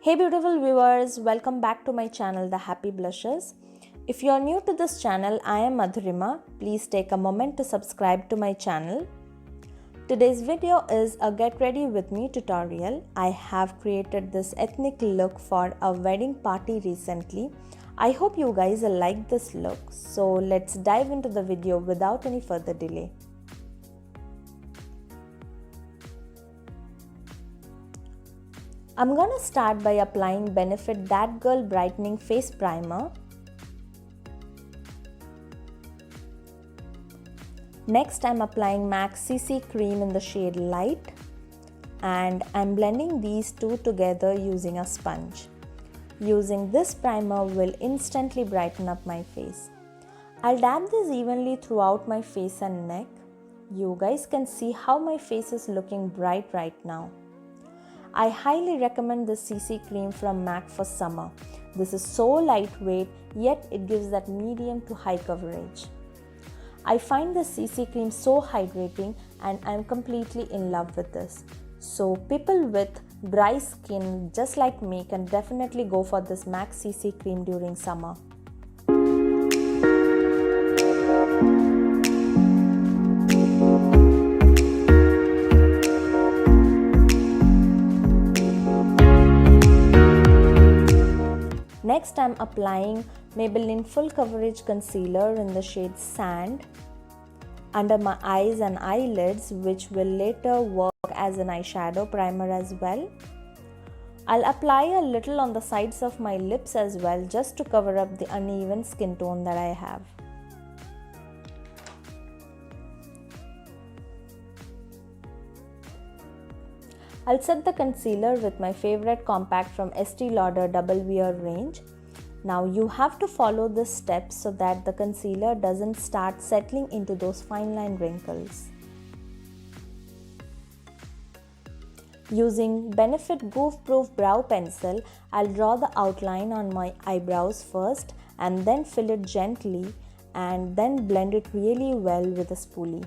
Hey beautiful viewers, welcome back to my channel The Happy Blushes. If you are new to this channel, I am Madhurima. Please take a moment to subscribe to my channel. Today's video is a get ready with me tutorial. I have created this ethnic look for a wedding party recently. I hope you guys will like this look. So let's dive into the video without any further delay. I'm gonna start by applying Benefit That Girl Brightening Face Primer. Next, I'm applying MAC CC Cream in the shade Light, and I'm blending these two together using a sponge. Using this primer will instantly brighten up my face. I'll dab this evenly throughout my face and neck. You guys can see how my face is looking bright right now. I highly recommend this CC cream from MAC for summer. This is so lightweight, yet it gives that medium to high coverage. I find this CC cream so hydrating and I'm completely in love with this. So people with dry skin just like me can definitely go for this MAC CC cream during summer. Next, I'm applying Maybelline Full Coverage Concealer in the shade Sand under my eyes and eyelids, which will later work as an eyeshadow primer as well. I'll apply a little on the sides of my lips as well, just to cover up the uneven skin tone that I have. I'll set the concealer with my favorite compact from Estee Lauder Double Wear range. Now you have to follow this step so that the concealer doesn't start settling into those fine line wrinkles. Using Benefit Goof Proof Brow Pencil, I'll draw the outline on my eyebrows first and then fill it gently and then blend it really well with a spoolie.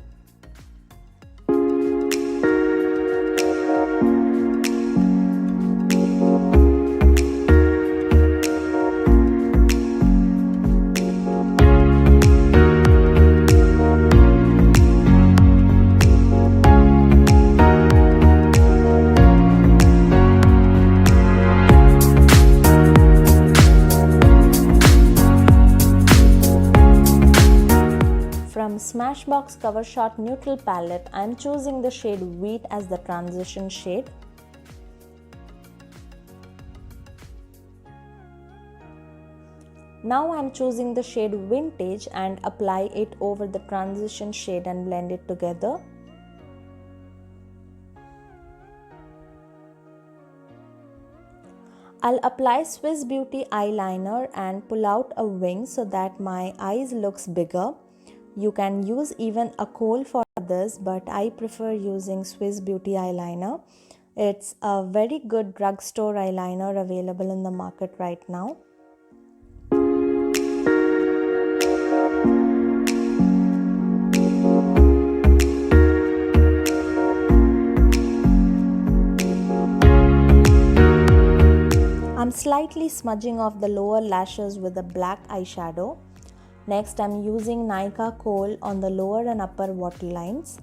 From Smashbox Cover Shot Neutral Palette, I am choosing the shade Wheat as the transition shade. Now I am choosing the shade Vintage and apply it over the transition shade and blend it together. I'll apply Swiss Beauty eyeliner and pull out a wing so that my eyes looks bigger. You can use even a Kohl for this, but I prefer using Swiss Beauty eyeliner. It's a very good drugstore eyeliner available in the market right now. I'm slightly smudging off the lower lashes with a black eyeshadow. Next, I'm using Nykaa Kohl on the lower and upper waterlines.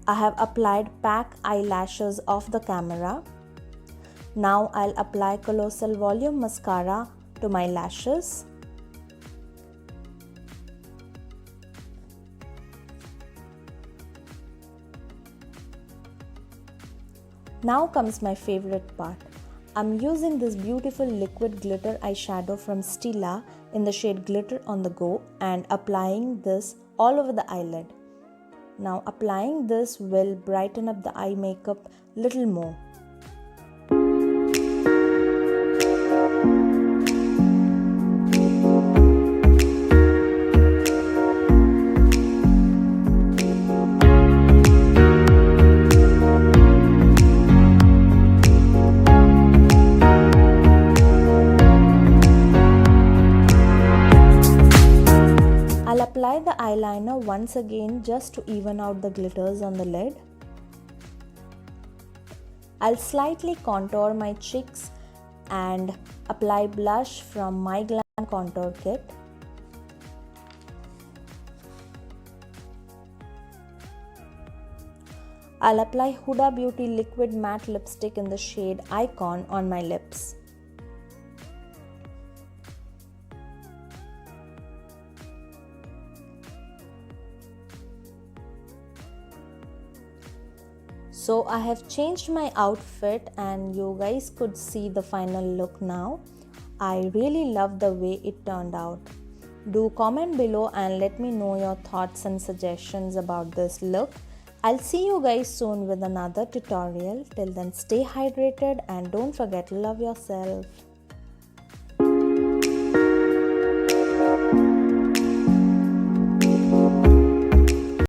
I have applied pack eyelashes off the camera. Now I'll apply Colossal Volume Mascara to my lashes. Now comes my favorite part. I'm using this beautiful liquid glitter eyeshadow from Stila in the shade Glitter on the Go and applying this all over the eyelid. Now applying this will brighten up the eye makeup little more. Apply the eyeliner once again just to even out the glitters on the lid. I'll slightly contour my cheeks and apply blush from my Glam contour kit. I'll apply Huda Beauty Liquid Matte Lipstick in the shade Icon on my lips. So I have changed my outfit and you guys could see the final look now. I really love the way it turned out. Do comment below and let me know your thoughts and suggestions about this look. I'll see you guys soon with another tutorial. Till then, stay hydrated and don't forget to love yourself.